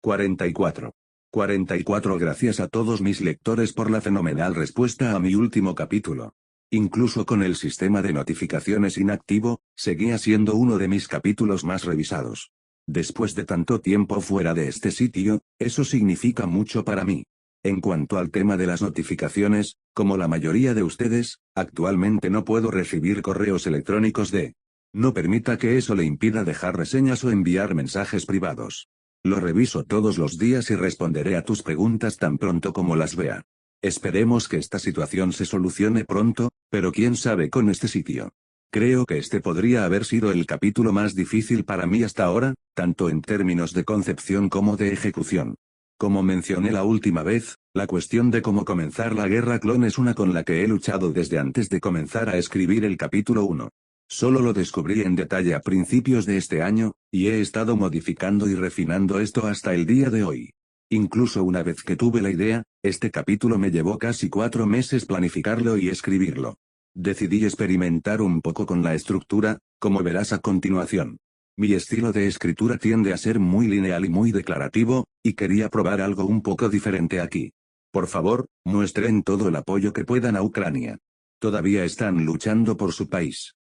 44. 44. Gracias a todos mis lectores por la fenomenal respuesta a mi último capítulo. Incluso con el sistema de notificaciones inactivo, seguía siendo uno de mis capítulos más revisados. Después de tanto tiempo fuera de este sitio, eso significa mucho para mí. En cuanto al tema de las notificaciones, como la mayoría de ustedes, actualmente no puedo recibir correos electrónicos de... No permita que eso le impida dejar reseñas o enviar mensajes privados. Lo reviso todos los días y responderé a tus preguntas tan pronto como las vea. Esperemos que esta situación se solucione pronto, pero quién sabe con este sitio. Creo que este podría haber sido el capítulo más difícil para mí hasta ahora, tanto en términos de concepción como de ejecución. Como mencioné la última vez, la cuestión de cómo comenzar la guerra clon es una con la que he luchado desde antes de comenzar a escribir el capítulo 1. Solo lo descubrí en detalle a principios de este año, y he estado modificando y refinando esto hasta el día de hoy. Incluso una vez que tuve la idea, este capítulo me llevó casi 4 meses planificarlo y escribirlo. Decidí experimentar un poco con la estructura, como verás a continuación. Mi estilo de escritura tiende a ser muy lineal y muy declarativo, y quería probar algo un poco diferente aquí. Por favor, muestren todo el apoyo que puedan a Ucrania. Todavía están luchando por su país.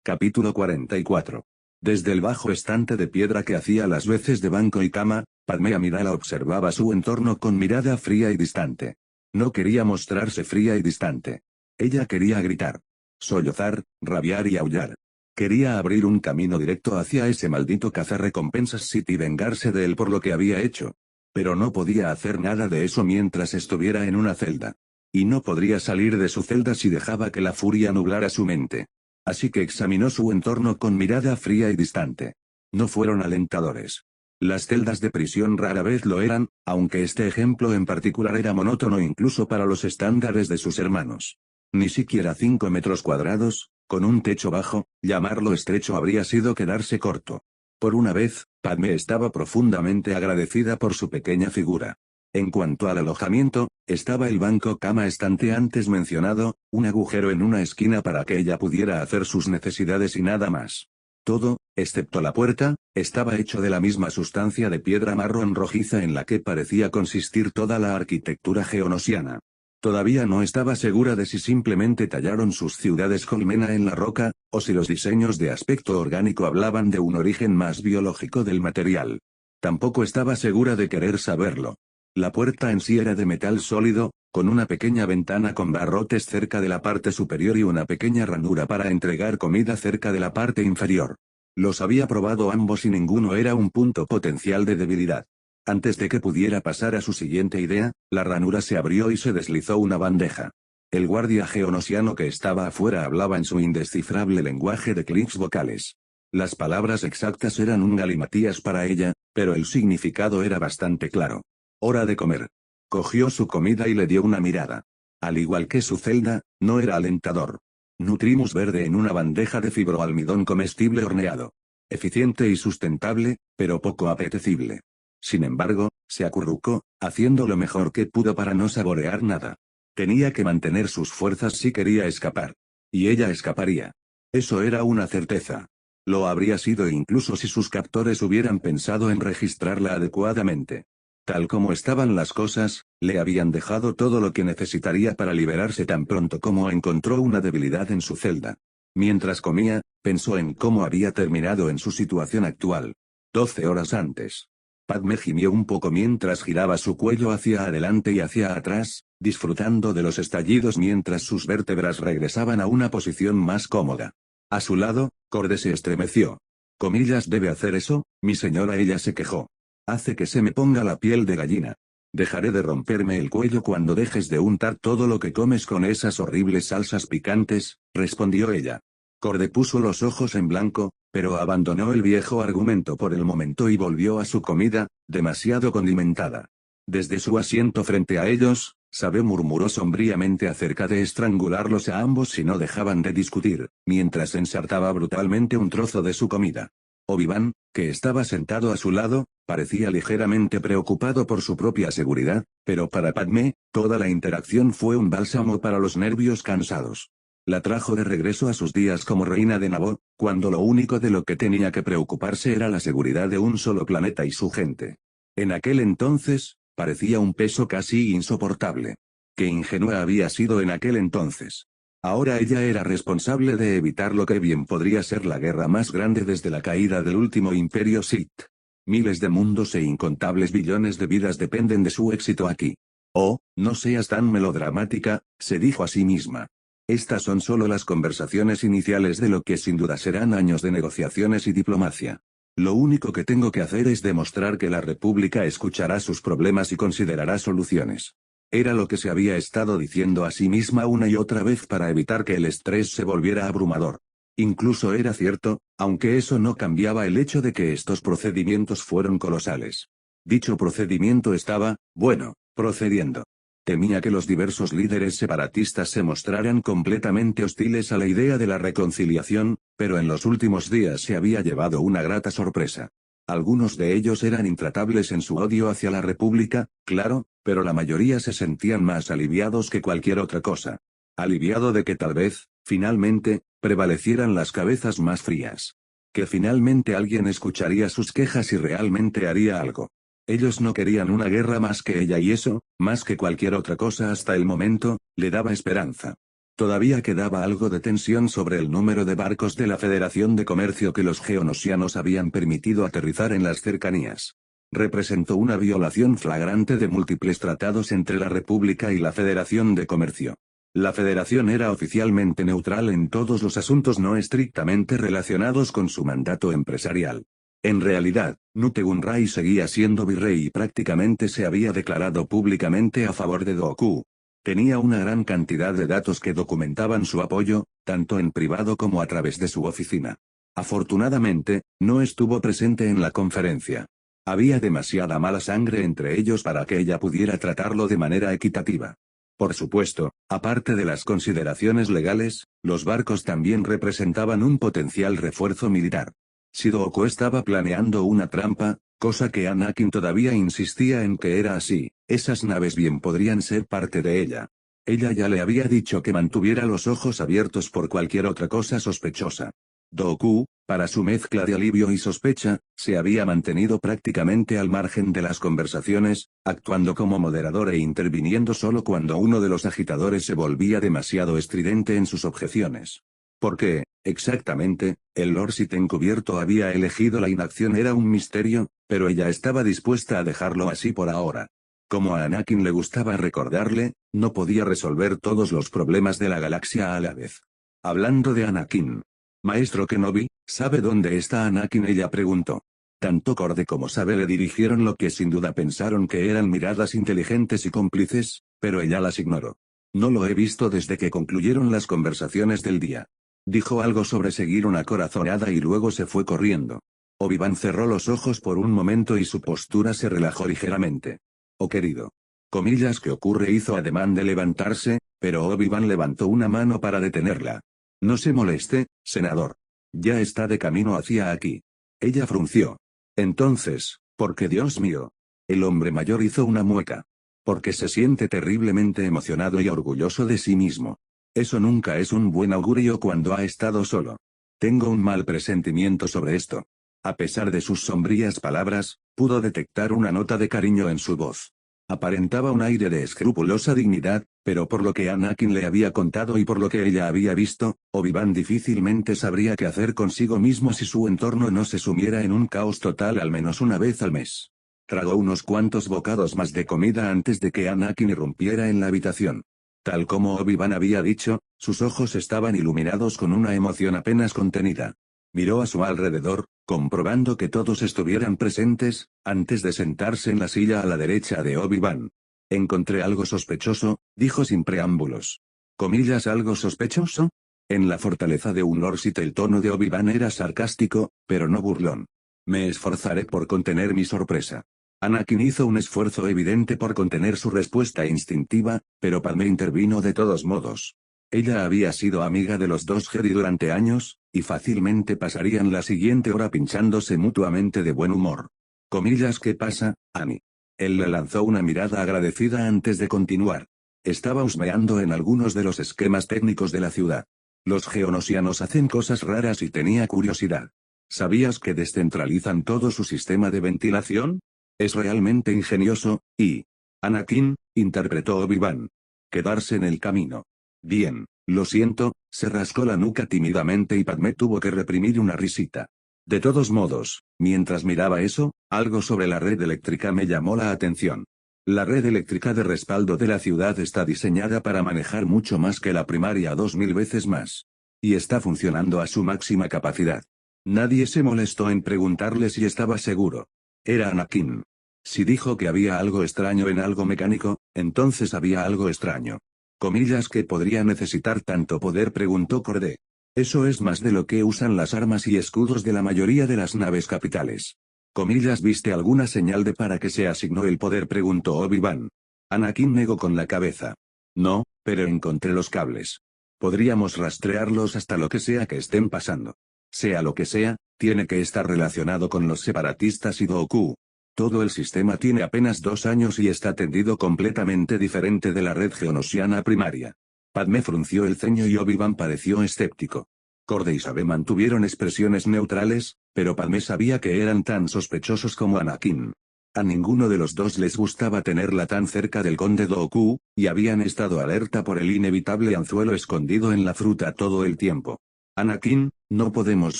Capítulo 44. Desde el bajo estante de piedra que hacía las veces de banco y cama, Padmé Amidala observaba su entorno con mirada fría y distante. No quería mostrarse fría y distante. Ella quería gritar, sollozar, rabiar y aullar. Quería abrir un camino directo hacia ese maldito cazarrecompensas City y vengarse de él por lo que había hecho. Pero no podía hacer nada de eso mientras estuviera en una celda. Y no podría salir de su celda si dejaba que la furia nublara su mente. Así que examinó su entorno con mirada fría y distante. No fueron alentadores. Las celdas de prisión rara vez lo eran, aunque este ejemplo en particular era monótono incluso para los estándares de sus hermanos. Ni siquiera 5 metros cuadrados, con un techo bajo, llamarlo estrecho habría sido quedarse corto. Por una vez, Padmé estaba profundamente agradecida por su pequeña figura. En cuanto al alojamiento, estaba el banco cama estante antes mencionado, un agujero en una esquina para que ella pudiera hacer sus necesidades y nada más. Todo, excepto la puerta, estaba hecho de la misma sustancia de piedra marrón rojiza en la que parecía consistir toda la arquitectura geonosiana. Todavía no estaba segura de si simplemente tallaron sus ciudades colmena en la roca, o si los diseños de aspecto orgánico hablaban de un origen más biológico del material. Tampoco estaba segura de querer saberlo. La puerta en sí era de metal sólido, con una pequeña ventana con barrotes cerca de la parte superior y una pequeña ranura para entregar comida cerca de la parte inferior. Los había probado ambos y ninguno era un punto potencial de debilidad. Antes de que pudiera pasar a su siguiente idea, la ranura se abrió y se deslizó una bandeja. El guardia geonosiano que estaba afuera hablaba en su indescifrable lenguaje de clics vocales. Las palabras exactas eran un galimatías para ella, pero el significado era bastante claro. Hora de comer. Cogió su comida y le dio una mirada. Al igual que su celda, no era alentador. Nutrimus verde en una bandeja de fibroalmidón comestible horneado. Eficiente y sustentable, pero poco apetecible. Sin embargo, se acurrucó, haciendo lo mejor que pudo para no saborear nada. Tenía que mantener sus fuerzas si quería escapar. Y ella escaparía. Eso era una certeza. Lo habría sido incluso si sus captores hubieran pensado en registrarla adecuadamente. Tal como estaban las cosas, le habían dejado todo lo que necesitaría para liberarse tan pronto como encontró una debilidad en su celda. Mientras comía, pensó en cómo había terminado en su situación actual. 12 horas antes. Padmé gimió un poco mientras giraba su cuello hacia adelante y hacia atrás, disfrutando de los estallidos mientras sus vértebras regresaban a una posición más cómoda. A su lado, Corde se estremeció. «¿Comillas debe hacer eso, mi señora?» Ella se quejó. «Hace que se me ponga la piel de gallina. Dejaré de romperme el cuello cuando dejes de untar todo lo que comes con esas horribles salsas picantes», respondió ella. Corde puso los ojos en blanco, pero abandonó el viejo argumento por el momento y volvió a su comida, demasiado condimentada. Desde su asiento frente a ellos, Sabe murmuró sombríamente acerca de estrangularlos a ambos si no dejaban de discutir, mientras ensartaba brutalmente un trozo de su comida. Obi-Wan, que estaba sentado a su lado, parecía ligeramente preocupado por su propia seguridad, pero para Padmé, toda la interacción fue un bálsamo para los nervios cansados. La trajo de regreso a sus días como reina de Naboo, cuando lo único de lo que tenía que preocuparse era la seguridad de un solo planeta y su gente. En aquel entonces, parecía un peso casi insoportable. Qué ingenua había sido en aquel entonces. Ahora ella era responsable de evitar lo que bien podría ser la guerra más grande desde la caída del último imperio Sith. Miles de mundos e incontables billones de vidas dependen de su éxito aquí. Oh, no seas tan melodramática, se dijo a sí misma. Estas son solo las conversaciones iniciales de lo que sin duda serán años de negociaciones y diplomacia. Lo único que tengo que hacer es demostrar que la República escuchará sus problemas y considerará soluciones. Era lo que se había estado diciendo a sí misma una y otra vez para evitar que el estrés se volviera abrumador. Incluso era cierto, aunque eso no cambiaba el hecho de que estos procedimientos fueron colosales. Dicho procedimiento estaba, bueno, procediendo. Temía que los diversos líderes separatistas se mostraran completamente hostiles a la idea de la reconciliación, pero en los últimos días se había llevado una grata sorpresa. Algunos de ellos eran intratables en su odio hacia la República, claro, pero la mayoría se sentían más aliviados que cualquier otra cosa. Aliviado de que tal vez, finalmente, prevalecieran las cabezas más frías. Que finalmente alguien escucharía sus quejas y realmente haría algo. Ellos no querían una guerra más que ella y eso, más que cualquier otra cosa hasta el momento, le daba esperanza. Todavía quedaba algo de tensión sobre el número de barcos de la Federación de Comercio que los geonosianos habían permitido aterrizar en las cercanías. Representó una violación flagrante de múltiples tratados entre la República y la Federación de Comercio. La Federación era oficialmente neutral en todos los asuntos no estrictamente relacionados con su mandato empresarial. En realidad, Nutegun Rai seguía siendo virrey y prácticamente se había declarado públicamente a favor de Doku. Tenía una gran cantidad de datos que documentaban su apoyo, tanto en privado como a través de su oficina. Afortunadamente, no estuvo presente en la conferencia. Había demasiada mala sangre entre ellos para que ella pudiera tratarlo de manera equitativa. Por supuesto, aparte de las consideraciones legales, los barcos también representaban un potencial refuerzo militar. Si Dooku estaba planeando una trampa, cosa que Anakin todavía insistía en que era así, esas naves bien podrían ser parte de ella. Ella ya le había dicho que mantuviera los ojos abiertos por cualquier otra cosa sospechosa. Dooku, para su mezcla de alivio y sospecha, se había mantenido prácticamente al margen de las conversaciones, actuando como moderador e interviniendo solo cuando uno de los agitadores se volvía demasiado estridente en sus objeciones. ¿Por qué, exactamente, el Lord Sith encubierto había elegido la inacción era un misterio, pero ella estaba dispuesta a dejarlo así por ahora. Como a Anakin le gustaba recordarle, no podía resolver todos los problemas de la galaxia a la vez. Hablando de Anakin. Maestro Kenobi, ¿sabe dónde está Anakin? Ella preguntó. Tanto Corde como Sabe le dirigieron lo que sin duda pensaron que eran miradas inteligentes y cómplices, pero ella las ignoró. No lo he visto desde que concluyeron las conversaciones del día. Dijo algo sobre seguir una corazonada y luego se fue corriendo. Obi-Wan cerró los ojos por un momento y su postura se relajó ligeramente. Oh querido. Comillas, ¿qué ocurre? Hizo ademán de levantarse, pero Obi-Wan levantó una mano para detenerla. No se moleste, senador. Ya está de camino hacia aquí. Ella frunció. Entonces, porque Dios mío. El hombre mayor hizo una mueca. Porque se siente terriblemente emocionado y orgulloso de sí mismo. Eso nunca es un buen augurio cuando ha estado solo. Tengo un mal presentimiento sobre esto. A pesar de sus sombrías palabras, pudo detectar una nota de cariño en su voz. Aparentaba un aire de escrupulosa dignidad, pero por lo que Anakin le había contado y por lo que ella había visto, Obi-Wan difícilmente sabría qué hacer consigo mismo si su entorno no se sumiera en un caos total al menos una vez al mes. Tragó unos cuantos bocados más de comida antes de que Anakin irrumpiera en la habitación. Tal como Obi-Wan había dicho, sus ojos estaban iluminados con una emoción apenas contenida. Miró a su alrededor, comprobando que todos estuvieran presentes, antes de sentarse en la silla a la derecha de Obi-Wan. Encontré algo sospechoso, dijo sin preámbulos. ¿Comillas algo sospechoso? En la fortaleza de un Lord Sith el tono de Obi-Wan era sarcástico, pero no burlón. Me esforzaré por contener mi sorpresa. Anakin hizo un esfuerzo evidente por contener su respuesta instintiva, pero Padmé intervino de todos modos. Ella había sido amiga de los dos Jedi durante años, y fácilmente pasarían la siguiente hora pinchándose mutuamente de buen humor. Comillas, ¿qué pasa, Annie? Él le lanzó una mirada agradecida antes de continuar. Estaba husmeando en algunos de los esquemas técnicos de la ciudad. Los geonosianos hacen cosas raras y tenía curiosidad. ¿Sabías que descentralizan todo su sistema de ventilación? Es realmente ingenioso, y... Anakin, interpretó Obi-Wan. Quedarse en el camino. Bien, lo siento, se rascó la nuca tímidamente y Padmé tuvo que reprimir una risita. De todos modos, mientras miraba eso, algo sobre la red eléctrica me llamó la atención. La red eléctrica de respaldo de la ciudad está diseñada para manejar mucho más que la primaria 2000 veces más. Y está funcionando a su máxima capacidad. Nadie se molestó en preguntarle si estaba seguro. Era Anakin. Si dijo que había algo extraño en algo mecánico, entonces había algo extraño. ¿Comillas que podría necesitar tanto poder?, preguntó Cordé. Eso es más de lo que usan las armas y escudos de la mayoría de las naves capitales. Comillas, ¿viste alguna señal de para qué se asignó el poder?, preguntó Obi-Wan. Anakin negó con la cabeza. No, pero encontré los cables. Podríamos rastrearlos hasta lo que sea que estén pasando. Sea lo que sea, tiene que estar relacionado con los separatistas y Dooku. Todo el sistema tiene apenas 2 años y está tendido completamente diferente de la red geonosiana primaria. Padmé frunció el ceño y Obi-Wan pareció escéptico. Corde y Sabe mantuvieron expresiones neutrales, pero Padmé sabía que eran tan sospechosos como Anakin. A ninguno de los dos les gustaba tenerla tan cerca del conde Dooku, y habían estado alerta por el inevitable anzuelo escondido en la fruta todo el tiempo. Anakin, no podemos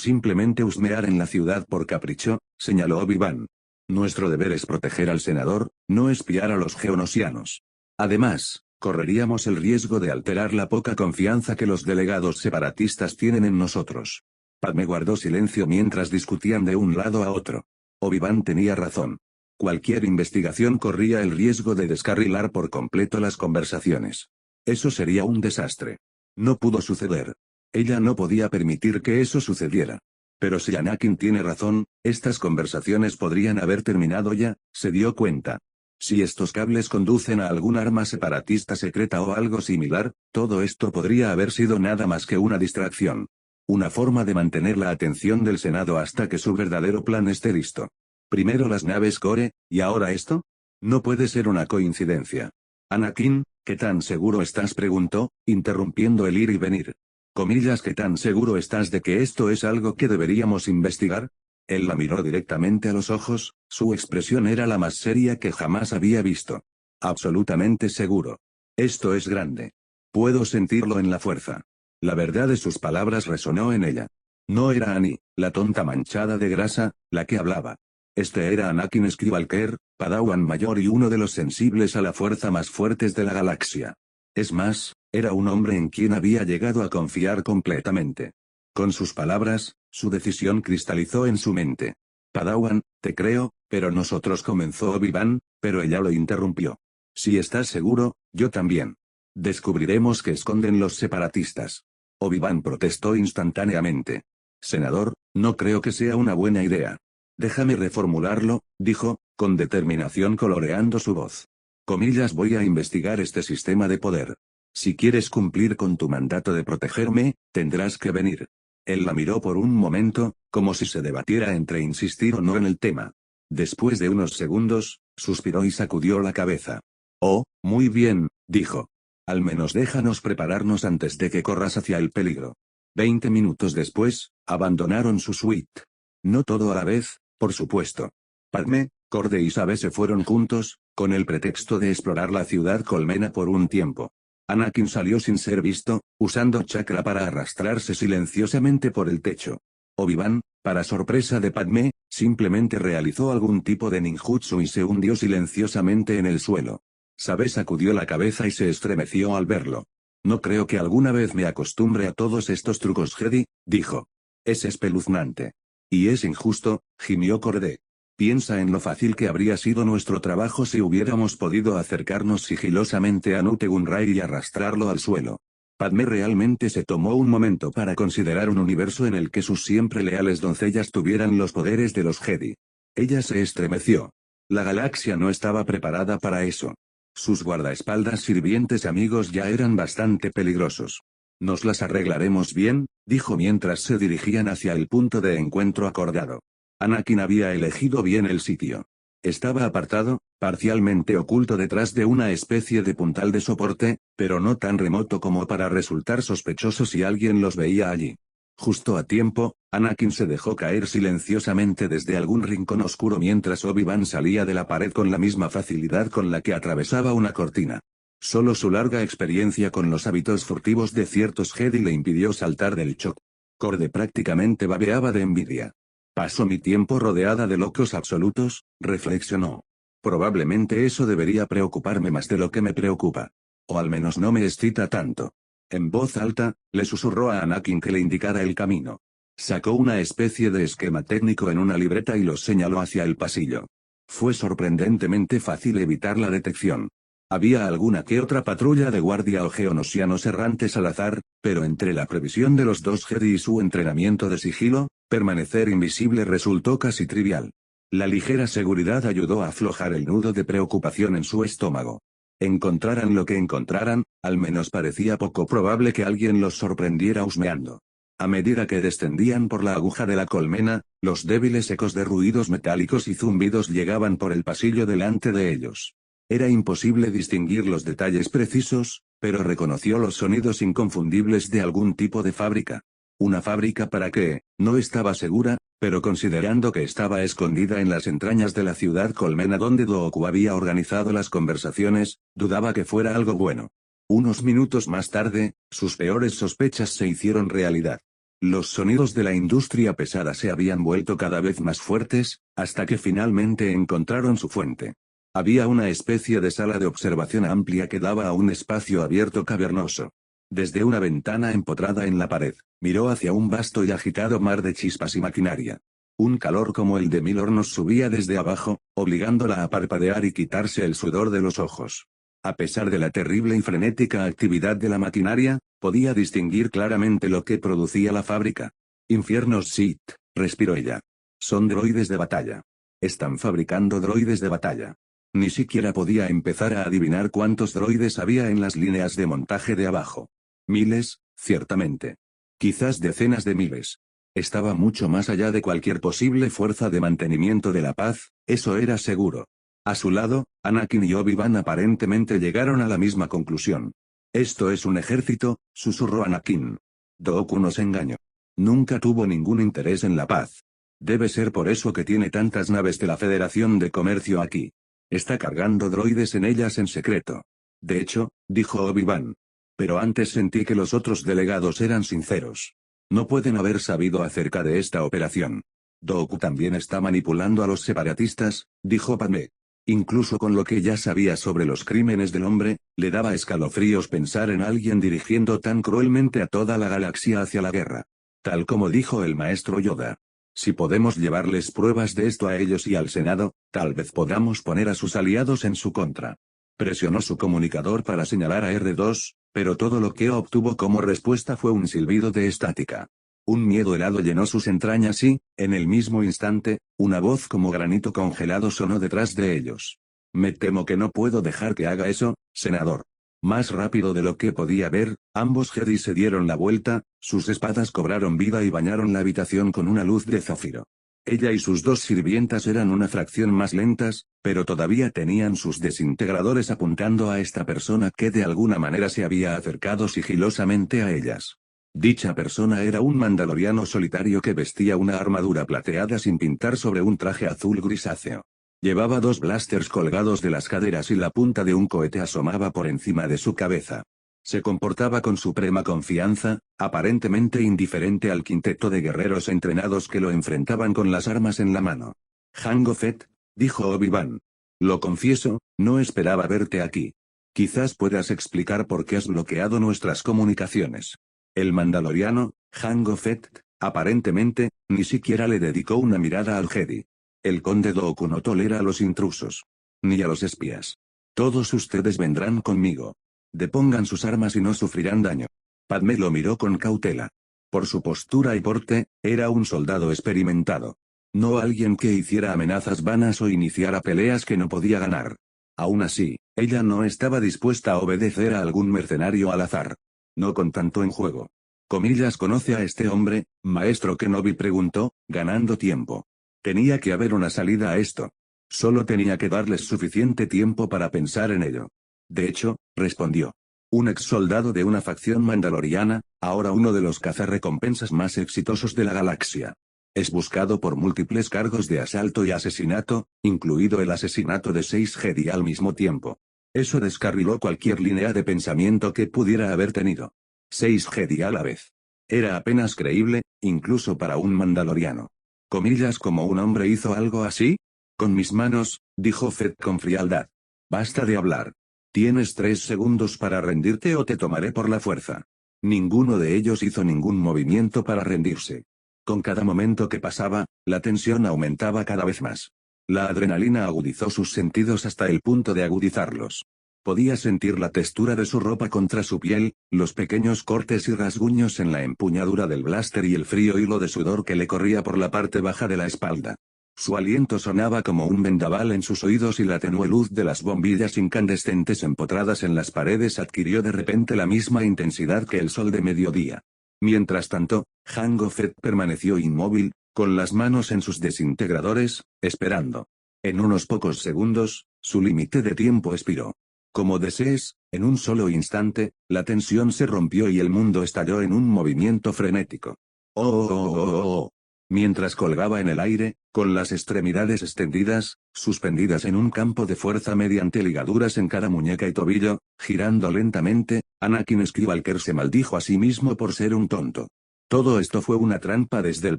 simplemente husmear en la ciudad por capricho, señaló Obi-Wan. Nuestro deber es proteger al senador, no espiar a los geonosianos. Además, correríamos el riesgo de alterar la poca confianza que los delegados separatistas tienen en nosotros. Padmé guardó silencio mientras discutían de un lado a otro. Obi-Wan tenía razón. Cualquier investigación corría el riesgo de descarrilar por completo las conversaciones. Eso sería un desastre. No pudo suceder. Ella no podía permitir que eso sucediera. Pero si Anakin tiene razón, estas conversaciones podrían haber terminado ya, se dio cuenta. Si estos cables conducen a algún arma separatista secreta o algo similar, todo esto podría haber sido nada más que una distracción. Una forma de mantener la atención del Senado hasta que su verdadero plan esté listo. Primero las naves Core, ¿y ahora esto? No puede ser una coincidencia. Anakin, ¿qué tan seguro estás?, preguntó, interrumpiendo el ir y venir. Comillas, ¿qué tan seguro estás de que esto es algo que deberíamos investigar? Él la miró directamente a los ojos, su expresión era la más seria que jamás había visto. Absolutamente seguro. Esto es grande. Puedo sentirlo en la fuerza. La verdad de sus palabras resonó en ella. No era Annie, la tonta manchada de grasa, la que hablaba. Este era Anakin Skywalker, Padawan mayor y uno de los sensibles a la fuerza más fuertes de la galaxia. Es más, era un hombre en quien había llegado a confiar completamente. Con sus palabras, su decisión cristalizó en su mente. Padawan, te creo, pero nosotros, comenzó Obi-Wan, pero ella lo interrumpió. Si estás seguro, yo también. Descubriremos qué esconden los separatistas. Obi-Wan protestó instantáneamente. Senador, no creo que sea una buena idea. Déjame reformularlo, dijo, con determinación coloreando su voz. Comillas, voy a investigar este sistema de poder. Si quieres cumplir con tu mandato de protegerme, tendrás que venir. Él la miró por un momento, como si se debatiera entre insistir o no en el tema. Después de unos segundos, suspiró y sacudió la cabeza. Oh, muy bien, dijo. Al menos déjanos prepararnos antes de que corras hacia el peligro. 20 minutos después, abandonaron su suite. No todo a la vez, por supuesto. Padmé, Corde y Sabe se fueron juntos, con el pretexto de explorar la ciudad colmena por un tiempo. Anakin salió sin ser visto, usando chakra para arrastrarse silenciosamente por el techo. Obi-Wan, para sorpresa de Padmé, simplemente realizó algún tipo de ninjutsu y se hundió silenciosamente en el suelo. Sabe sacudió la cabeza y se estremeció al verlo. No creo que alguna vez me acostumbre a todos estos trucos Jedi, dijo. Es espeluznante. Y es injusto, gimió Corde. Piensa en lo fácil que habría sido nuestro trabajo si hubiéramos podido acercarnos sigilosamente a Nute Gunray y arrastrarlo al suelo. Padmé realmente se tomó un momento para considerar un universo en el que sus siempre leales doncellas tuvieran los poderes de los Jedi. Ella se estremeció. La galaxia no estaba preparada para eso. Sus guardaespaldas sirvientes amigos ya eran bastante peligrosos. Nos las arreglaremos bien, dijo mientras se dirigían hacia el punto de encuentro acordado. Anakin había elegido bien el sitio. Estaba apartado, parcialmente oculto detrás de una especie de puntal de soporte, pero no tan remoto como para resultar sospechoso si alguien los veía allí. Justo a tiempo, Anakin se dejó caer silenciosamente desde algún rincón oscuro mientras Obi-Wan salía de la pared con la misma facilidad con la que atravesaba una cortina. Solo su larga experiencia con los hábitos furtivos de ciertos Jedi le impidió saltar del shock. Corde prácticamente babeaba de envidia. ¿Paso mi tiempo rodeada de locos absolutos?, reflexionó. Probablemente eso debería preocuparme más de lo que me preocupa. O al menos no me excita tanto. En voz alta, le susurró a Anakin que le indicara el camino. Sacó una especie de esquema técnico en una libreta y los señaló hacia el pasillo. Fue sorprendentemente fácil evitar la detección. Había alguna que otra patrulla de guardia o geonosianos errantes al azar, pero entre la previsión de los dos Jedi y su entrenamiento de sigilo, permanecer invisible resultó casi trivial. La ligera seguridad ayudó a aflojar el nudo de preocupación en su estómago. Encontraran lo que encontraran, al menos parecía poco probable que alguien los sorprendiera husmeando. A medida que descendían por la aguja de la colmena, los débiles ecos de ruidos metálicos y zumbidos llegaban por el pasillo delante de ellos. Era imposible distinguir los detalles precisos, pero reconoció los sonidos inconfundibles de algún tipo de fábrica. ¿Una fábrica para qué? No estaba segura, pero considerando que estaba escondida en las entrañas de la ciudad colmena donde Dooku había organizado las conversaciones, dudaba que fuera algo bueno. Unos minutos más tarde, sus peores sospechas se hicieron realidad. Los sonidos de la industria pesada se habían vuelto cada vez más fuertes, hasta que finalmente encontraron su fuente. Había una especie de sala de observación amplia que daba a un espacio abierto cavernoso. Desde una ventana empotrada en la pared, miró hacia un vasto y agitado mar de chispas y maquinaria. Un calor como el de 1000 hornos subía desde abajo, obligándola a parpadear y quitarse el sudor de los ojos. A pesar de la terrible y frenética actividad de la maquinaria, podía distinguir claramente lo que producía la fábrica. Infiernos Sith, respiró ella. Son droides de batalla. Están fabricando droides de batalla. Ni siquiera podía empezar a adivinar cuántos droides había en las líneas de montaje de abajo. Miles, ciertamente. Quizás decenas de miles. Estaba mucho más allá de cualquier posible fuerza de mantenimiento de la paz, eso era seguro. A su lado, Anakin y Obi-Wan aparentemente llegaron a la misma conclusión. Esto es un ejército, susurró Anakin. Dooku nos engañó. Nunca tuvo ningún interés en la paz. Debe ser por eso que tiene tantas naves de la Federación de Comercio aquí. Está cargando droides en ellas en secreto. De hecho, dijo Obi-Wan. Pero antes sentí que los otros delegados eran sinceros. No pueden haber sabido acerca de esta operación. Dooku también está manipulando a los separatistas, dijo Padmé. Incluso con lo que ya sabía sobre los crímenes del hombre, le daba escalofríos pensar en alguien dirigiendo tan cruelmente a toda la galaxia hacia la guerra. Tal como dijo el maestro Yoda. Si podemos llevarles pruebas de esto a ellos y al Senado, tal vez podamos poner a sus aliados en su contra. Presionó su comunicador para señalar a R2, pero todo lo que obtuvo como respuesta fue un silbido de estática. Un miedo helado llenó sus entrañas y, en el mismo instante, una voz como granito congelado sonó detrás de ellos. Me temo que no puedo dejar que haga eso, senador. Más rápido de lo que podía ver, ambos Jedi se dieron la vuelta, sus espadas cobraron vida y bañaron la habitación con una luz de zafiro. Ella y sus dos sirvientas eran una fracción más lentas, pero todavía tenían sus desintegradores apuntando a esta persona que de alguna manera se había acercado sigilosamente a ellas. Dicha persona era un mandaloriano solitario que vestía una armadura plateada sin pintar sobre un traje azul grisáceo. Llevaba dos blasters colgados de las caderas y la punta de un cohete asomaba por encima de su cabeza. Se comportaba con suprema confianza, aparentemente indiferente al quinteto de guerreros entrenados que lo enfrentaban con las armas en la mano. Jango Fett, dijo Obi-Wan. Lo confieso, no esperaba verte aquí. Quizás puedas explicar por qué has bloqueado nuestras comunicaciones. El mandaloriano, Jango Fett, aparentemente, ni siquiera le dedicó una mirada al Jedi. El conde Dooku no tolera a los intrusos. Ni a los espías. Todos ustedes vendrán conmigo. Depongan sus armas y no sufrirán daño. Padmé lo miró con cautela. Por su postura y porte, era un soldado experimentado. No alguien que hiciera amenazas vanas o iniciara peleas que no podía ganar. Aún así, ella no estaba dispuesta a obedecer a algún mercenario al azar. No con tanto en juego. Comillas, ¿conoce a este hombre, maestro Kenobi?, preguntó, ganando tiempo. Tenía que haber una salida a esto. Solo tenía que darles suficiente tiempo para pensar en ello. De hecho, respondió. Un ex soldado de una facción mandaloriana, ahora uno de los cazarrecompensas más exitosos de la galaxia. Es buscado por múltiples cargos de asalto y asesinato, incluido el asesinato de 6 Jedi al mismo tiempo. Eso descarriló cualquier línea de pensamiento que pudiera haber tenido. 6 Jedi a la vez. Era apenas creíble, incluso para un mandaloriano. Comillas, ¿como un hombre hizo algo así? Con mis manos, dijo Fett con frialdad. Basta de hablar. Tienes 3 segundos para rendirte o te tomaré por la fuerza. Ninguno de ellos hizo ningún movimiento para rendirse. Con cada momento que pasaba, la tensión aumentaba cada vez más. La adrenalina agudizó sus sentidos hasta el punto de agudizarlos. Podía sentir la textura de su ropa contra su piel, los pequeños cortes y rasguños en la empuñadura del blaster y el frío hilo de sudor que le corría por la parte baja de la espalda. Su aliento sonaba como un vendaval en sus oídos y la tenue luz de las bombillas incandescentes empotradas en las paredes adquirió de repente la misma intensidad que el sol de mediodía. Mientras tanto, Jango Fett permaneció inmóvil, con las manos en sus desintegradores, esperando. En unos pocos segundos, su límite de tiempo expiró. Como desees, en un solo instante, la tensión se rompió y el mundo estalló en un movimiento frenético. ¡Oh, oh, oh, oh, oh! Mientras colgaba en el aire, con las extremidades extendidas, suspendidas en un campo de fuerza mediante ligaduras en cada muñeca y tobillo, girando lentamente, Anakin Skywalker se maldijo a sí mismo por ser un tonto. Todo esto fue una trampa desde el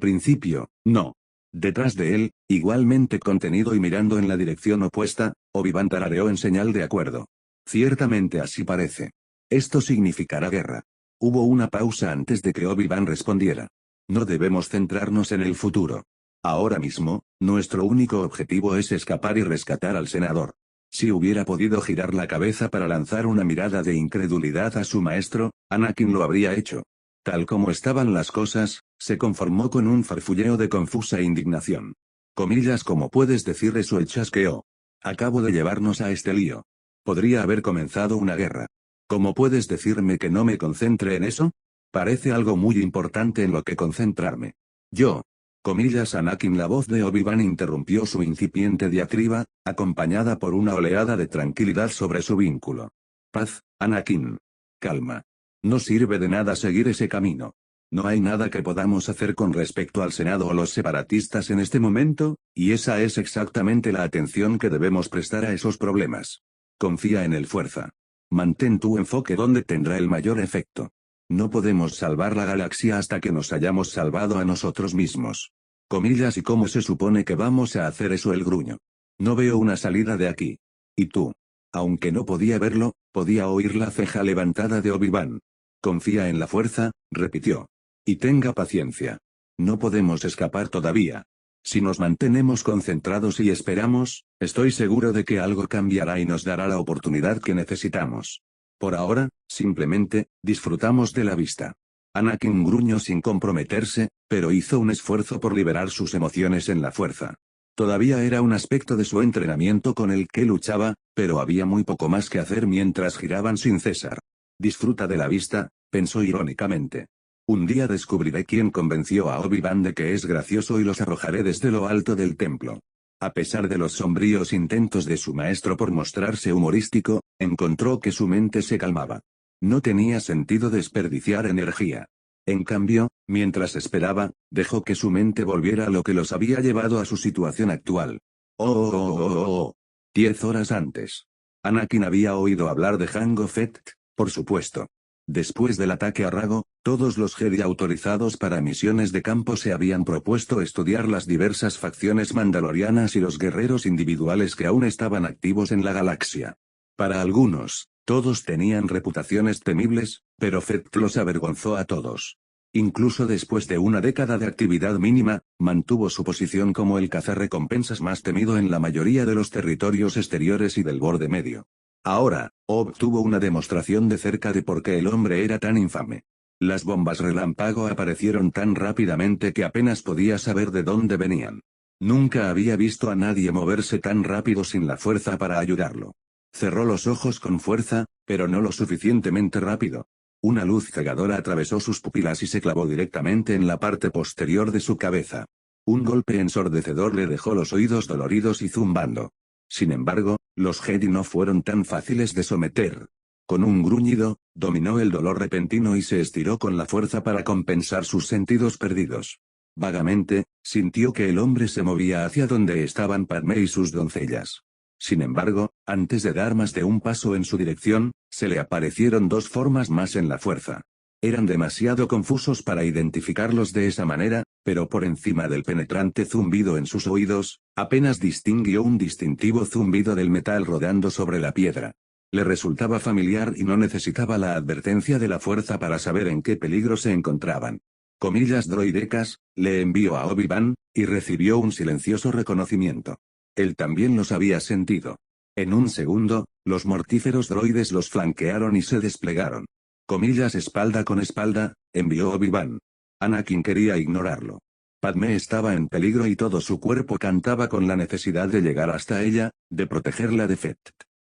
principio, no. Detrás de él, igualmente contenido y mirando en la dirección opuesta, Obi-Wan tarareó en señal de acuerdo. Ciertamente así parece. Esto significará guerra. Hubo una pausa antes de que Obi-Wan respondiera. No debemos centrarnos en el futuro. Ahora mismo, nuestro único objetivo es escapar y rescatar al senador. Si hubiera podido girar la cabeza para lanzar una mirada de incredulidad a su maestro, Anakin lo habría hecho. Tal como estaban las cosas, se conformó con un farfulleo de confusa indignación. Comillas, ¿cómo puedes decir eso? El chasqueó. Acabo de llevarnos a este lío. Podría haber comenzado una guerra. ¿Cómo puedes decirme que no me concentre en eso? Parece algo muy importante en lo que concentrarme. Yo. Comillas, Anakin. La voz de Obi-Wan interrumpió su incipiente diatriba, acompañada por una oleada de tranquilidad sobre su vínculo. Paz, Anakin. Calma. No sirve de nada seguir ese camino. No hay nada que podamos hacer con respecto al Senado o los separatistas en este momento, y esa es exactamente la atención que debemos prestar a esos problemas. Confía en el fuerza. Mantén tu enfoque donde tendrá el mayor efecto. No podemos salvar la galaxia hasta que nos hayamos salvado a nosotros mismos. Comillas, ¿y cómo se supone que vamos a hacer eso? El gruño. No veo una salida de aquí. ¿Y tú? Aunque no podía verlo, podía oír la ceja levantada de Obi-Wan. Confía en la fuerza, repitió. Y tenga paciencia. No podemos escapar todavía. Si nos mantenemos concentrados y esperamos, estoy seguro de que algo cambiará y nos dará la oportunidad que necesitamos. Por ahora, simplemente, disfrutamos de la vista. Anakin gruñó sin comprometerse, pero hizo un esfuerzo por liberar sus emociones en la fuerza. Todavía era un aspecto de su entrenamiento con el que luchaba, pero había muy poco más que hacer mientras giraban sin cesar. Disfruta de la vista, pensó irónicamente. Un día descubriré quién convenció a Obi-Wan de que es gracioso y los arrojaré desde lo alto del templo. A pesar de los sombríos intentos de su maestro por mostrarse humorístico, encontró que su mente se calmaba. No tenía sentido desperdiciar energía. En cambio, mientras esperaba, dejó que su mente volviera a lo que los había llevado a su situación actual. Oh, oh, oh, oh, oh, oh. 10 horas antes. Anakin había oído hablar de Jango Fett, por supuesto. Después del ataque a Rago, todos los Jedi autorizados para misiones de campo se habían propuesto estudiar las diversas facciones mandalorianas y los guerreros individuales que aún estaban activos en la galaxia. Para algunos, todos tenían reputaciones temibles, pero Fett los avergonzó a todos. Incluso después de una década de actividad mínima, mantuvo su posición como el cazarrecompensas más temido en la mayoría de los territorios exteriores y del borde medio. Ahora, obtuvo una demostración de cerca de por qué el hombre era tan infame. Las bombas relámpago aparecieron tan rápidamente que apenas podía saber de dónde venían. Nunca había visto a nadie moverse tan rápido sin la fuerza para ayudarlo. Cerró los ojos con fuerza, pero no lo suficientemente rápido. Una luz cegadora atravesó sus pupilas y se clavó directamente en la parte posterior de su cabeza. Un golpe ensordecedor le dejó los oídos doloridos y zumbando. Sin embargo, los Jedi no fueron tan fáciles de someter. Con un gruñido, dominó el dolor repentino y se estiró con la fuerza para compensar sus sentidos perdidos. Vagamente, sintió que el hombre se movía hacia donde estaban Padmé y sus doncellas. Sin embargo, antes de dar más de un paso en su dirección, se le aparecieron dos formas más en la fuerza. Eran demasiado confusos para identificarlos de esa manera, pero por encima del penetrante zumbido en sus oídos, apenas distinguió un distintivo zumbido del metal rodando sobre la piedra. Le resultaba familiar y no necesitaba la advertencia de la fuerza para saber en qué peligro se encontraban. Comillas droidecas, le envió a Obi-Wan, y recibió un silencioso reconocimiento. Él también los había sentido. En un segundo, los mortíferos droides los flanquearon y se desplegaron. Comillas espalda con espalda, envió Obi-Wan. Anakin quería ignorarlo. Padmé estaba en peligro y todo su cuerpo cantaba con la necesidad de llegar hasta ella, de protegerla de Fett.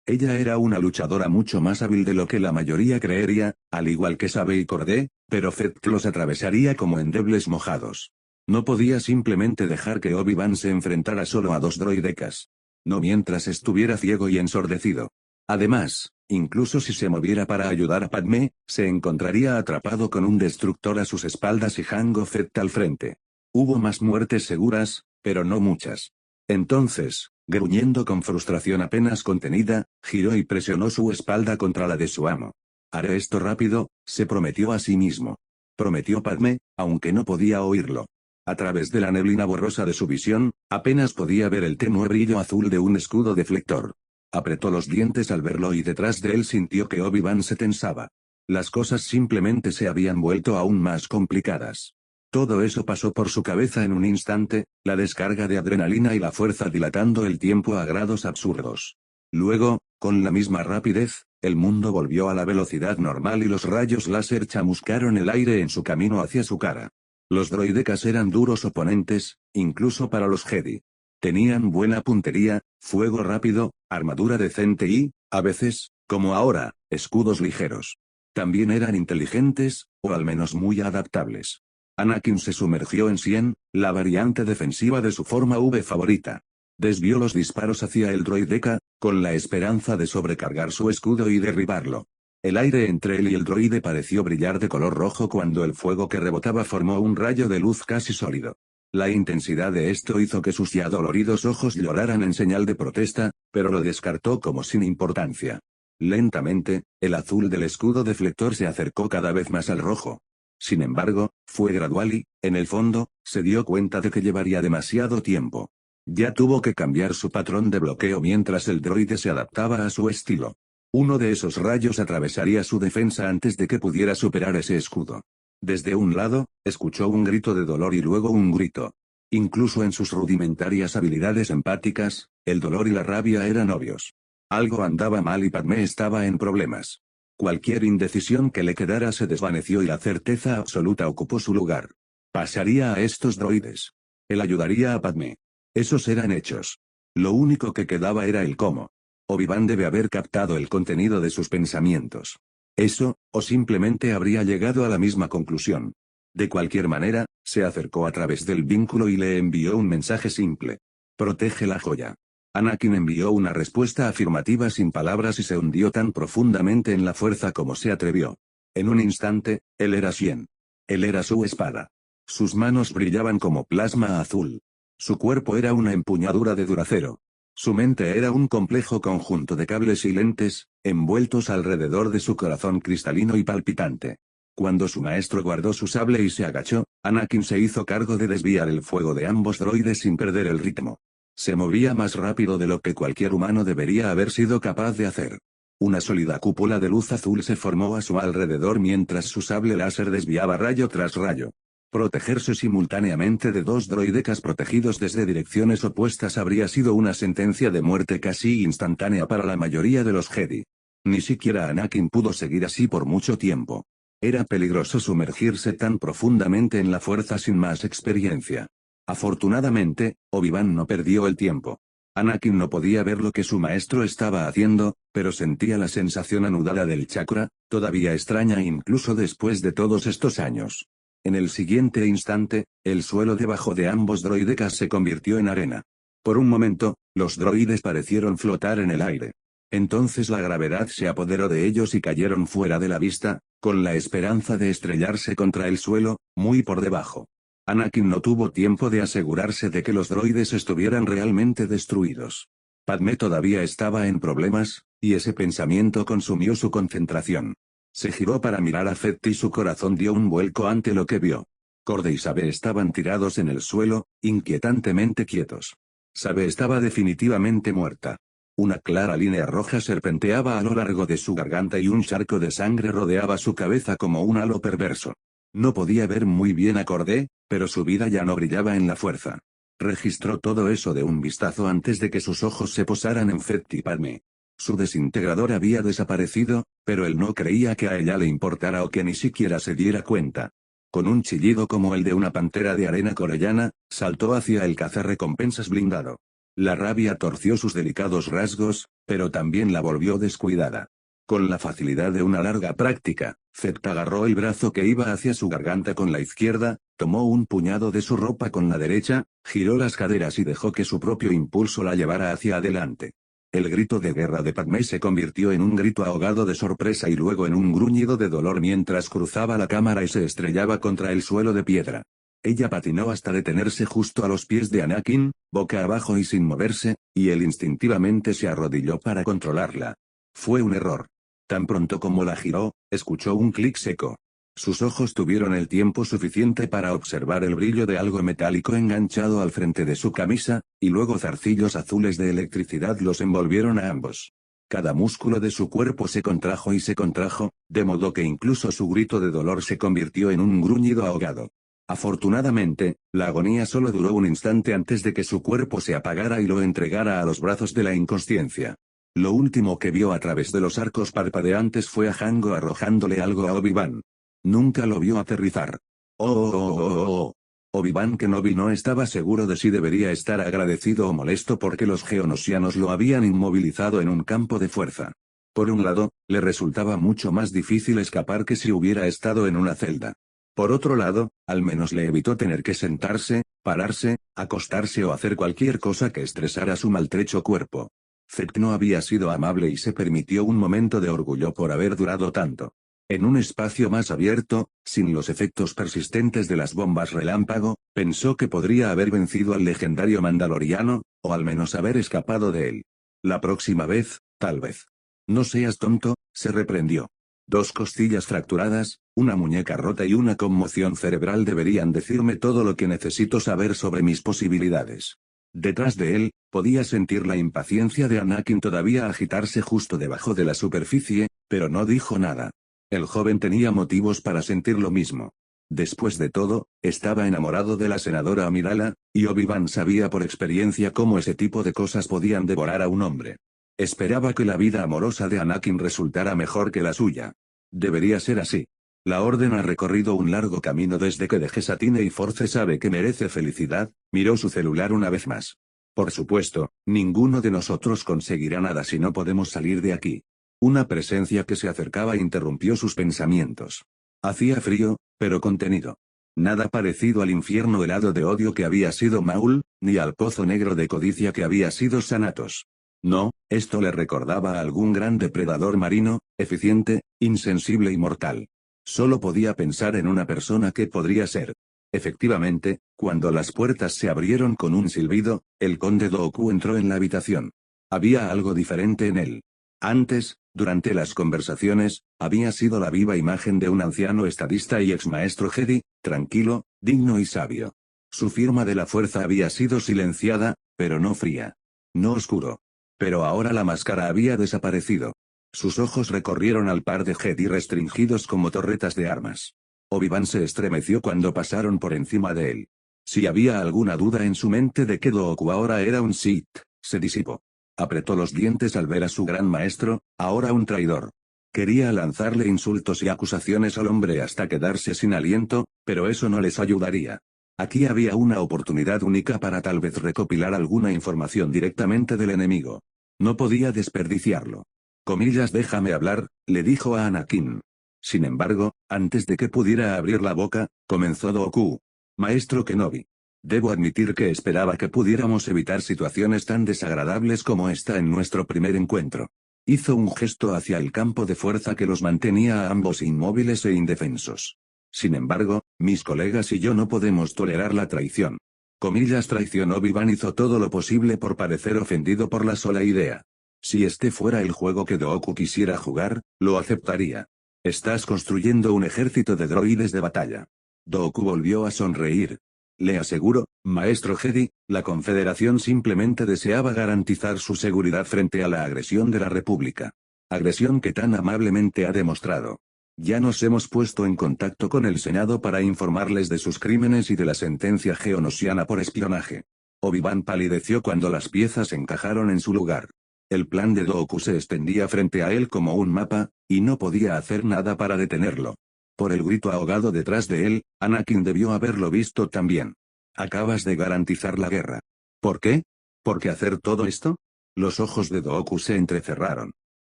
Ella era una luchadora mucho más hábil de lo que la mayoría creería, al igual que Sabe y Cordé, pero Fett los atravesaría como endebles mojados. No podía simplemente dejar que Obi-Wan se enfrentara solo a dos droidecas. No mientras estuviera ciego y ensordecido. Además, incluso si se moviera para ayudar a Padmé, se encontraría atrapado con un destructor a sus espaldas y Jango Fett al frente. Hubo más muertes seguras, pero no muchas. Entonces, gruñendo con frustración apenas contenida, giró y presionó su espalda contra la de su amo. Haré esto rápido, se prometió a sí mismo. Prometió Padmé, aunque no podía oírlo. A través de la neblina borrosa de su visión, apenas podía ver el tenue brillo azul de un escudo deflector. Apretó los dientes al verlo y detrás de él sintió que Obi-Wan se tensaba. Las cosas simplemente se habían vuelto aún más complicadas. Todo eso pasó por su cabeza en un instante, la descarga de adrenalina y la fuerza dilatando el tiempo a grados absurdos. Luego, con la misma rapidez, el mundo volvió a la velocidad normal y los rayos láser chamuscaron el aire en su camino hacia su cara. Los droidecas eran duros oponentes, incluso para los Jedi. Tenían buena puntería, fuego rápido, armadura decente y, a veces, como ahora, escudos ligeros. También eran inteligentes, o al menos muy adaptables. Anakin se sumergió en Sien, la variante defensiva de su forma V favorita. Desvió los disparos hacia el droideca, con la esperanza de sobrecargar su escudo y derribarlo. El aire entre él y el droide pareció brillar de color rojo cuando el fuego que rebotaba formó un rayo de luz casi sólido. La intensidad de esto hizo que sus ya doloridos ojos lloraran en señal de protesta, pero lo descartó como sin importancia. Lentamente, el azul del escudo deflector se acercó cada vez más al rojo. Sin embargo, fue gradual y, en el fondo, se dio cuenta de que llevaría demasiado tiempo. Ya tuvo que cambiar su patrón de bloqueo mientras el droide se adaptaba a su estilo. Uno de esos rayos atravesaría su defensa antes de que pudiera superar ese escudo. Desde un lado, escuchó un grito de dolor y luego un grito. Incluso en sus rudimentarias habilidades empáticas, el dolor y la rabia eran obvios. Algo andaba mal y Padmé estaba en problemas. Cualquier indecisión que le quedara se desvaneció y la certeza absoluta ocupó su lugar. Pasaría a estos droides. Él ayudaría a Padmé. Esos eran hechos. Lo único que quedaba era el cómo. Obi-Wan debe haber captado el contenido de sus pensamientos. Eso, o simplemente habría llegado a la misma conclusión. De cualquier manera, se acercó a través del vínculo y le envió un mensaje simple. Protege la joya. Anakin envió una respuesta afirmativa sin palabras y se hundió tan profundamente en la fuerza como se atrevió. En un instante, él era Sien. Él era su espada. Sus manos brillaban como plasma azul. Su cuerpo era una empuñadura de duracero. Su mente era un complejo conjunto de cables y lentes, envueltos alrededor de su corazón cristalino y palpitante. Cuando su maestro guardó su sable y se agachó, Anakin se hizo cargo de desviar el fuego de ambos droides sin perder el ritmo. Se movía más rápido de lo que cualquier humano debería haber sido capaz de hacer. Una sólida cúpula de luz azul se formó a su alrededor mientras su sable láser desviaba rayo tras rayo. Protegerse simultáneamente de dos droidecas protegidos desde direcciones opuestas habría sido una sentencia de muerte casi instantánea para la mayoría de los Jedi. Ni siquiera Anakin pudo seguir así por mucho tiempo. Era peligroso sumergirse tan profundamente en la fuerza sin más experiencia. Afortunadamente, Obi-Wan no perdió el tiempo. Anakin no podía ver lo que su maestro estaba haciendo, pero sentía la sensación anudada del chakra, todavía extraña incluso después de todos estos años. En el siguiente instante, el suelo debajo de ambos droidekas se convirtió en arena. Por un momento, los droides parecieron flotar en el aire. Entonces la gravedad se apoderó de ellos y cayeron fuera de la vista, con la esperanza de estrellarse contra el suelo, muy por debajo. Anakin no tuvo tiempo de asegurarse de que los droides estuvieran realmente destruidos. Padmé todavía estaba en problemas, y ese pensamiento consumió su concentración. Se giró para mirar a Fett y su corazón dio un vuelco ante lo que vio. Corde y Sabe estaban tirados en el suelo, inquietantemente quietos. Sabe estaba definitivamente muerta. Una clara línea roja serpenteaba a lo largo de su garganta y un charco de sangre rodeaba su cabeza como un halo perverso. No podía ver muy bien a Corde, pero su vida ya no brillaba en la fuerza. Registró todo eso de un vistazo antes de que sus ojos se posaran en Fett y Padmé. Su desintegrador había desaparecido, pero él no creía que a ella le importara o que ni siquiera se diera cuenta. Con un chillido como el de una pantera de arena corellana, saltó hacia el cazarrecompensas blindado. La rabia torció sus delicados rasgos, pero también la volvió descuidada. Con la facilidad de una larga práctica, Fett agarró el brazo que iba hacia su garganta con la izquierda, tomó un puñado de su ropa con la derecha, giró las caderas y dejó que su propio impulso la llevara hacia adelante. El grito de guerra de Padmé se convirtió en un grito ahogado de sorpresa y luego en un gruñido de dolor mientras cruzaba la cámara y se estrellaba contra el suelo de piedra. Ella patinó hasta detenerse justo a los pies de Anakin, boca abajo y sin moverse, y él instintivamente se arrodilló para controlarla. Fue un error. Tan pronto como la giró, escuchó un clic seco. Sus ojos tuvieron el tiempo suficiente para observar el brillo de algo metálico enganchado al frente de su camisa, y luego zarcillos azules de electricidad los envolvieron a ambos. Cada músculo de su cuerpo se contrajo y se contrajo, de modo que incluso su grito de dolor se convirtió en un gruñido ahogado. Afortunadamente, la agonía solo duró un instante antes de que su cuerpo se apagara y lo entregara a los brazos de la inconsciencia. Lo último que vio a través de los arcos parpadeantes fue a Jango arrojándole algo a Obi-Wan. Nunca lo vio aterrizar. Oh. Obi-Wan Kenobi no estaba seguro de si debería estar agradecido o molesto porque los geonosianos lo habían inmovilizado en un campo de fuerza. Por un lado, le resultaba mucho más difícil escapar que si hubiera estado en una celda. Por otro lado, al menos le evitó tener que sentarse, pararse, acostarse o hacer cualquier cosa que estresara su maltrecho cuerpo. Fett no había sido amable y se permitió un momento de orgullo por haber durado tanto. En un espacio más abierto, sin los efectos persistentes de las bombas relámpago, pensó que podría haber vencido al legendario mandaloriano, o al menos haber escapado de él. La próxima vez, tal vez. No seas tonto, se reprendió. 2 costillas fracturadas, una muñeca rota y una conmoción cerebral deberían decirme todo lo que necesito saber sobre mis posibilidades. Detrás de él, podía sentir la impaciencia de Anakin todavía agitarse justo debajo de la superficie, pero no dijo nada. El joven tenía motivos para sentir lo mismo. Después de todo, estaba enamorado de la senadora Amidala, y Obi-Wan sabía por experiencia cómo ese tipo de cosas podían devorar a un hombre. Esperaba que la vida amorosa de Anakin resultara mejor que la suya. Debería ser así. La Orden ha recorrido un largo camino desde que dejé Satine y Force sabe que merece felicidad, miró su celular una vez más. Por supuesto, ninguno de nosotros conseguirá nada si no podemos salir de aquí. Una presencia que se acercaba interrumpió sus pensamientos. Hacía frío, pero contenido. Nada parecido al infierno helado de odio que había sido Maul, ni al pozo negro de codicia que había sido Sanatos. No, esto le recordaba a algún gran depredador marino, eficiente, insensible y mortal. Solo podía pensar en una persona que podría ser. Efectivamente, cuando las puertas se abrieron con un silbido, el conde Dooku entró en la habitación. Había algo diferente en él. Antes, durante las conversaciones, había sido la viva imagen de un anciano estadista y exmaestro Jedi, tranquilo, digno y sabio. Su firma de la fuerza había sido silenciada, pero no fría. No oscuro. Pero ahora la máscara había desaparecido. Sus ojos recorrieron al par de Jedi restringidos como torretas de armas. Obi-Wan se estremeció cuando pasaron por encima de él. Si había alguna duda en su mente de que Dooku ahora era un Sith, se disipó. Apretó los dientes al ver a su gran maestro, ahora un traidor. Quería lanzarle insultos y acusaciones al hombre hasta quedarse sin aliento, pero eso no les ayudaría. Aquí había una oportunidad única para tal vez recopilar alguna información directamente del enemigo. No podía desperdiciarlo. Comillas, déjame hablar, le dijo a Anakin. Sin embargo, antes de que pudiera abrir la boca, comenzó Goku. Maestro Kenobi. Debo admitir que esperaba que pudiéramos evitar situaciones tan desagradables como esta en nuestro primer encuentro. Hizo un gesto hacia el campo de fuerza que los mantenía a ambos inmóviles e indefensos. Sin embargo, mis colegas y yo no podemos tolerar la traición. Comillas traición. Obi-Wan hizo todo lo posible por parecer ofendido por la sola idea. Si este fuera el juego que Goku quisiera jugar, lo aceptaría. Estás construyendo un ejército de droides de batalla. Goku volvió a sonreír. Le aseguro, maestro Jedi, la Confederación simplemente deseaba garantizar su seguridad frente a la agresión de la República. Agresión que tan amablemente ha demostrado. Ya nos hemos puesto en contacto con el Senado para informarles de sus crímenes y de la sentencia geonosiana por espionaje. Obi-Wan palideció cuando las piezas encajaron en su lugar. El plan de Goku se extendía frente a él como un mapa, y no podía hacer nada para detenerlo. Por el grito ahogado detrás de él, Anakin debió haberlo visto también. Acabas de garantizar la guerra. ¿Por qué? ¿Por qué hacer todo esto? Los ojos de Goku se entrecerraron.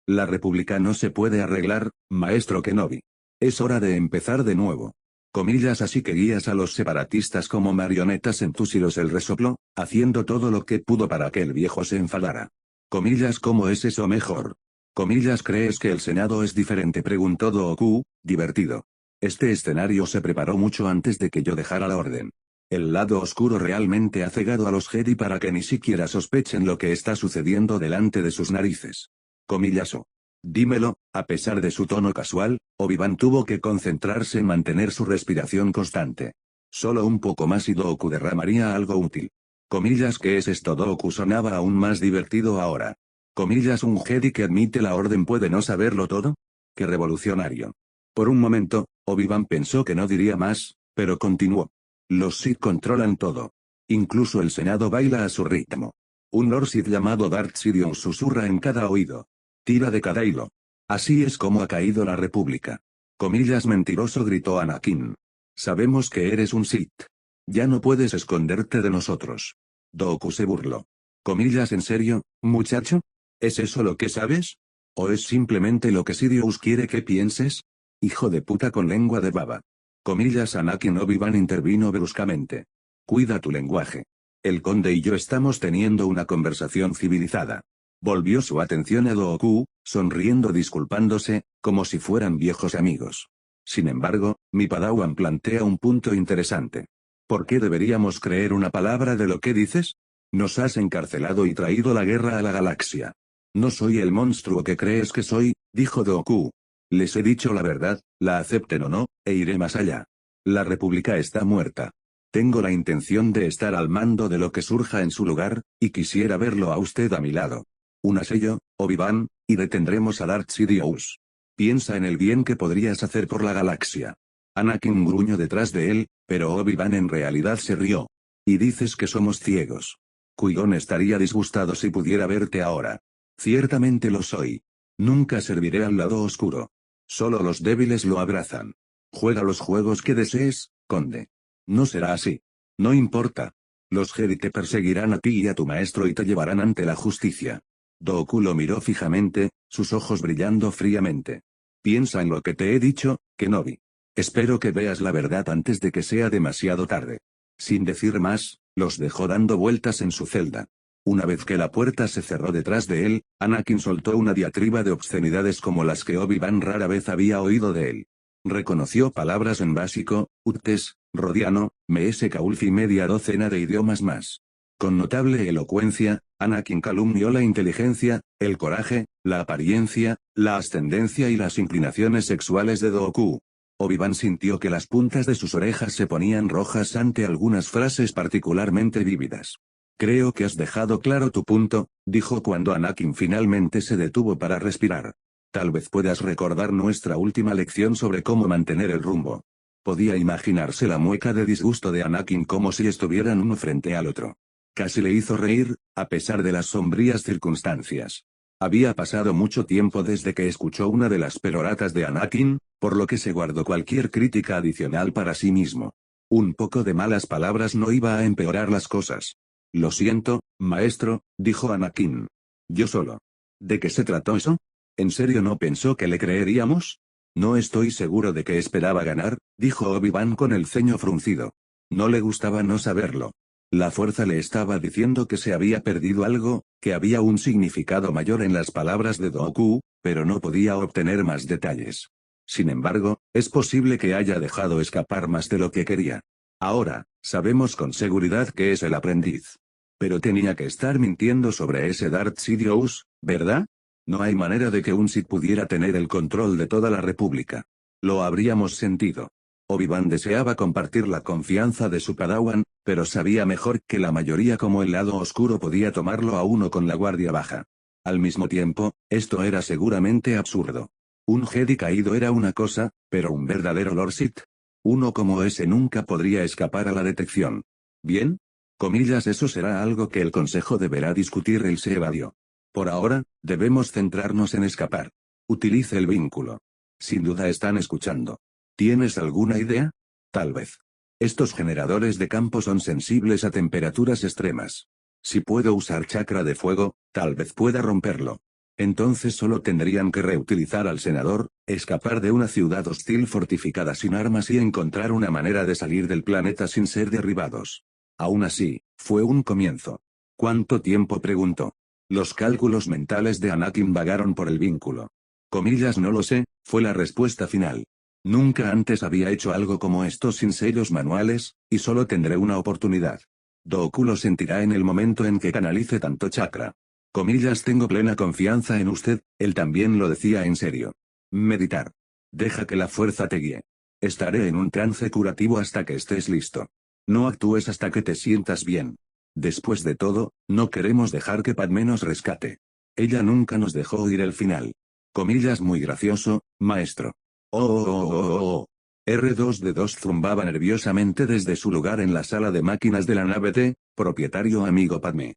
La República no se puede arreglar, maestro Kenobi. Es hora de empezar de nuevo. Comillas. Así que guías a los separatistas como marionetas en tus hilos. Él resopló, haciendo todo lo que pudo para que el viejo se enfadara. Comillas. ¿Cómo es eso mejor? Comillas. ¿Crees que el Senado es diferente? Preguntó Goku, divertido. Este escenario se preparó mucho antes de que yo dejara la orden. El lado oscuro realmente ha cegado a los Jedi para que ni siquiera sospechen lo que está sucediendo delante de sus narices. Comillas. Oh. Dímelo. A pesar de su tono casual, Obi-Wan tuvo que concentrarse en mantener su respiración constante. Solo un poco más y Goku derramaría algo útil. Comillas. ¿Qué es esto? Goku sonaba aún más divertido ahora. Comillas. ¿Un Jedi que admite la orden puede no saberlo todo? ¡Qué revolucionario! Por un momento, Obi-Wan pensó que no diría más, pero continuó. Los Sith controlan todo. Incluso el Senado baila a su ritmo. Un Lord Sith llamado Darth Sidious susurra en cada oído. Tira de cada hilo. Así es como ha caído la República. Comillas. Mentiroso, gritó Anakin. Sabemos que eres un Sith. Ya no puedes esconderte de nosotros. Goku se burló. Comillas. ¿En serio, muchacho? ¿Es eso lo que sabes? ¿O es simplemente lo que Sidious quiere que pienses? Hijo de puta con lengua de baba. Comillas. Anakin. Obi-Wan intervino bruscamente. Cuida tu lenguaje. El conde y yo estamos teniendo una conversación civilizada. Volvió su atención a Goku, sonriendo disculpándose, como si fueran viejos amigos. Sin embargo, mi Padawan plantea un punto interesante. ¿Por qué deberíamos creer una palabra de lo que dices? Nos has encarcelado y traído la guerra a la galaxia. No soy el monstruo que crees que soy, dijo Goku. Les he dicho la verdad, la acepten o no, e iré más allá. La República está muerta. Tengo la intención de estar al mando de lo que surja en su lugar, y quisiera verlo a usted a mi lado. Únase yo, Obi-Wan, y detendremos a Darth Sidious. Piensa en el bien que podrías hacer por la galaxia. Anakin gruñó detrás de él, pero Obi-Wan en realidad se rió. Y dices que somos ciegos. Qui-Gon estaría disgustado si pudiera verte ahora. Ciertamente lo soy. Nunca serviré al lado oscuro. Solo los débiles lo abrazan. Juega los juegos que desees, conde. No será así. No importa. Los Jedi te perseguirán a ti y a tu maestro y te llevarán ante la justicia. Goku lo miró fijamente, sus ojos brillando fríamente. Piensa en lo que te he dicho, Kenobi. Espero que veas la verdad antes de que sea demasiado tarde. Sin decir más, los dejó dando vueltas en su celda. Una vez que la puerta se cerró detrás de él, Anakin soltó una diatriba de obscenidades como las que Obi-Wan rara vez había oído de él. Reconoció palabras en básico, Uttes, Rodiano, Meese-Kaulf y media docena de idiomas más. Con notable elocuencia, Anakin calumnió la inteligencia, el coraje, la apariencia, la ascendencia y las inclinaciones sexuales de Goku. Obi-Wan sintió que las puntas de sus orejas se ponían rojas ante algunas frases particularmente vívidas. Creo que has dejado claro tu punto, dijo cuando Anakin finalmente se detuvo para respirar. Tal vez puedas recordar nuestra última lección sobre cómo mantener el rumbo. Podía imaginarse la mueca de disgusto de Anakin como si estuvieran uno frente al otro. Casi le hizo reír, a pesar de las sombrías circunstancias. Había pasado mucho tiempo desde que escuchó una de las peroratas de Anakin, por lo que se guardó cualquier crítica adicional para sí mismo. Un poco de malas palabras no iba a empeorar las cosas. Lo siento, maestro, dijo Anakin. Yo solo. ¿De qué se trató eso? ¿En serio no pensó que le creeríamos? No estoy seguro de que esperaba ganar, dijo Obi-Wan con el ceño fruncido. No le gustaba no saberlo. La fuerza le estaba diciendo que se había perdido algo, que había un significado mayor en las palabras de Dooku, pero no podía obtener más detalles. Sin embargo, es posible que haya dejado escapar más de lo que quería. Ahora, sabemos con seguridad que es el aprendiz. Pero tenía que estar mintiendo sobre ese Darth Sidious, ¿verdad? No hay manera de que un Sith pudiera tener el control de toda la República. Lo habríamos sentido. Obi-Wan deseaba compartir la confianza de su Padawan, pero sabía mejor que la mayoría cómo el lado oscuro podía tomarlo a uno con la guardia baja. Al mismo tiempo, esto era seguramente absurdo. Un Jedi caído era una cosa, pero un verdadero Lord Sith. Uno como ese nunca podría escapar a la detección. ¿Bien? Comillas, eso será algo que el Consejo deberá discutir. Él se evadió. Por ahora, debemos centrarnos en escapar. Utilice el vínculo. Sin duda están escuchando. ¿Tienes alguna idea? Tal vez. Estos generadores de campo son sensibles a temperaturas extremas. Si puedo usar chakra de fuego, tal vez pueda romperlo. Entonces solo tendrían que reutilizar al senador, escapar de una ciudad hostil fortificada sin armas y encontrar una manera de salir del planeta sin ser derribados. Aún así, fue un comienzo. ¿Cuánto tiempo? Preguntó. Los cálculos mentales de Anakin vagaron por el vínculo. Comillas, no lo sé, fue la respuesta final. Nunca antes había hecho algo como esto sin sellos manuales, y solo tendré una oportunidad. Dooku lo sentirá en el momento en que canalice tanto chakra. Comillas, tengo plena confianza en usted, él también lo decía en serio. Meditar. Deja que la fuerza te guíe. Estaré en un trance curativo hasta que estés listo. No actúes hasta que te sientas bien. Después de todo, no queremos dejar que Padmé nos rescate. Ella nunca nos dejó oír el final. Comillas, muy gracioso, maestro. R2D2 zumbaba nerviosamente desde su lugar en la sala de máquinas de la nave T, propietario amigo Padmé.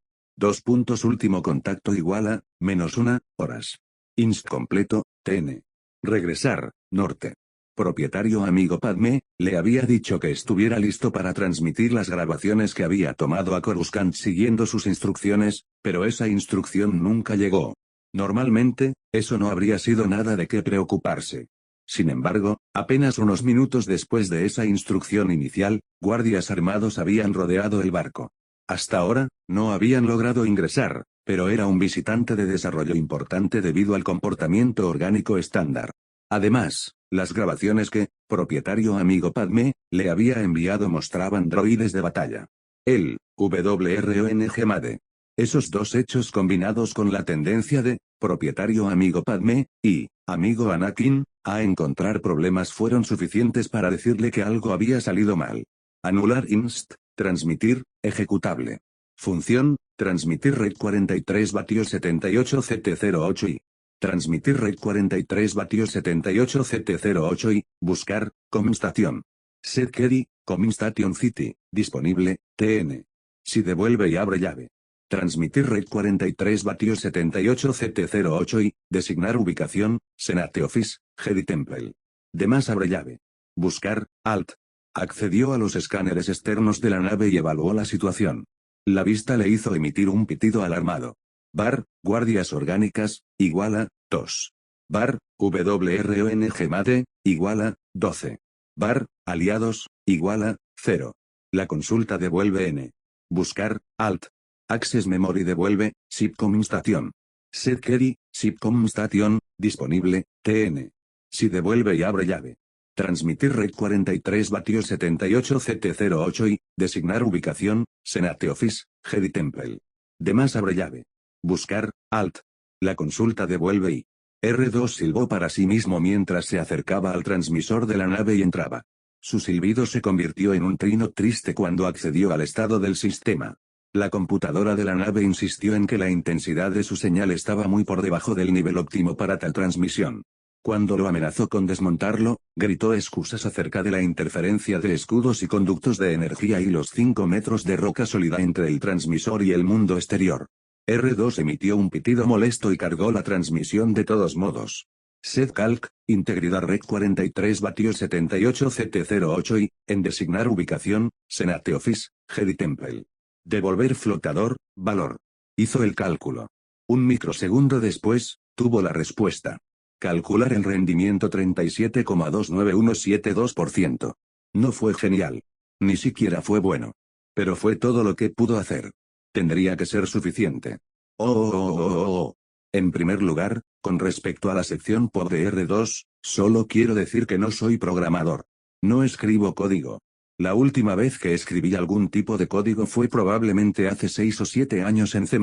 Último contacto igual a, -1, horas. Inst completo, TN. Regresar, norte. Propietario amigo Padmé, le había dicho que estuviera listo para transmitir las grabaciones que había tomado a Coruscant siguiendo sus instrucciones, pero esa instrucción nunca llegó. Normalmente, eso no habría sido nada de qué preocuparse. Sin embargo, apenas unos minutos después de esa instrucción inicial, guardias armados habían rodeado el barco. Hasta ahora, no habían logrado ingresar, pero era un visitante de desarrollo importante debido al comportamiento orgánico estándar. Además, las grabaciones que, propietario amigo Padmé, le había enviado mostraban droides de batalla. El WRONG MADE. Esos dos hechos combinados con la tendencia de, propietario amigo Padmé, y, amigo Anakin, a encontrar problemas fueron suficientes para decirle que algo había salido mal. Anular inst, transmitir, ejecutable. Función, transmitir RAID 43 vatios 78 CT08 y. Transmitir RAID 43 vatios 78 CT08 y, buscar, Communication. Set Query, Communication City, disponible, TN. Si devuelve y abre llave. Transmitir RAID 43 vatios 78 CT08 y, designar ubicación, Senate Office, Jedi Temple. Demás abre llave. Buscar, Alt. Accedió a los escáneres externos de la nave y evaluó la situación. La vista le hizo emitir un pitido alarmado. Bar, guardias orgánicas, igual a, 2. Bar, WRONG MADE, igual a, 12. Bar, aliados, igual a, 0. La consulta devuelve N. Buscar, Alt. Access Memory devuelve, SIPCOM Station. Set Query, SIPCOM Station, disponible, TN. Si devuelve y abre llave. Transmitir RAID 43 vatios 78 CT08 y, designar ubicación, Senate Office, Jedi Temple. Demás abre llave. Buscar, Alt. La consulta devuelve y. R2 silbó para sí mismo mientras se acercaba al transmisor de la nave y entraba. Su silbido se convirtió en un trino triste cuando accedió al estado del sistema. La computadora de la nave insistió en que la intensidad de su señal estaba muy por debajo del nivel óptimo para tal transmisión. Cuando lo amenazó con desmontarlo, gritó excusas acerca de la interferencia de escudos y conductos de energía y los 5 metros de roca sólida entre el transmisor y el mundo exterior. R2 emitió un pitido molesto y cargó la transmisión de todos modos. Set Calc, integridad REC 43 vatios 78 CT08 y, en designar ubicación, Senate Office, Jedi Temple. Devolver flotador, valor. Hizo el cálculo. Un microsegundo después, tuvo la respuesta. Calcular el rendimiento 37,29172%. No fue genial. Ni siquiera fue bueno. Pero fue todo lo que pudo hacer. Tendría que ser suficiente. Oh. En primer lugar, con respecto a la sección POD de R2, solo quiero decir que no soy programador. No escribo código. La última vez que escribí algún tipo de código fue probablemente hace 6 o 7 años en C++.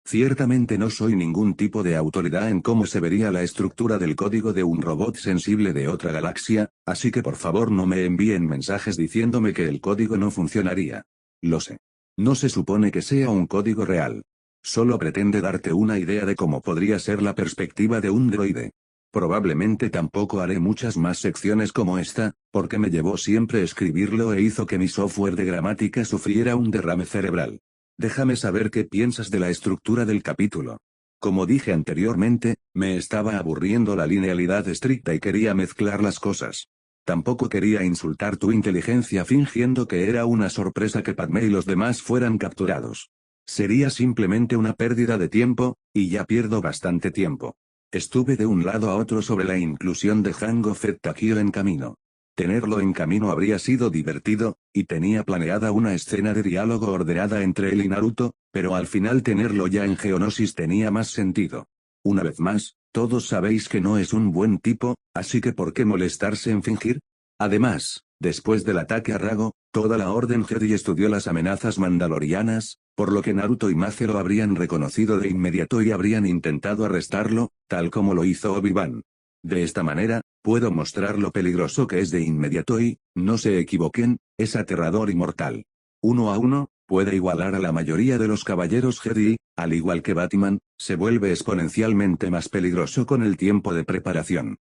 Ciertamente no soy ningún tipo de autoridad en cómo se vería la estructura del código de un robot sensible de otra galaxia, así que por favor no me envíen mensajes diciéndome que el código no funcionaría. Lo sé. No se supone que sea un código real. Solo pretende darte una idea de cómo podría ser la perspectiva de un droide. Probablemente tampoco haré muchas más secciones como esta, porque me llevó siempre escribirlo e hizo que mi software de gramática sufriera un derrame cerebral. Déjame saber qué piensas de la estructura del capítulo. Como dije anteriormente, me estaba aburriendo la linealidad estricta y quería mezclar las cosas. Tampoco quería insultar tu inteligencia fingiendo que era una sorpresa que Padmé y los demás fueran capturados. Sería simplemente una pérdida de tiempo, y ya pierdo bastante tiempo. Estuve de un lado a otro sobre la inclusión de Jango Fett Takeo en camino. Tenerlo en camino habría sido divertido, y tenía planeada una escena de diálogo ordenada entre él y Naruto, pero al final tenerlo ya en Geonosis tenía más sentido. Una vez más, todos sabéis que no es un buen tipo, así que ¿por qué molestarse en fingir? Además, después del ataque a Rago, toda la Orden Jedi estudió las amenazas mandalorianas, por lo que Naruto y Mace lo habrían reconocido de inmediato y habrían intentado arrestarlo, tal como lo hizo Obi-Wan. De esta manera, puedo mostrar lo peligroso que es de inmediato y, no se equivoquen, es aterrador y mortal. 1 a 1, puede igualar a la mayoría de los caballeros Jedi, al igual que Batman, se vuelve exponencialmente más peligroso con el tiempo de preparación.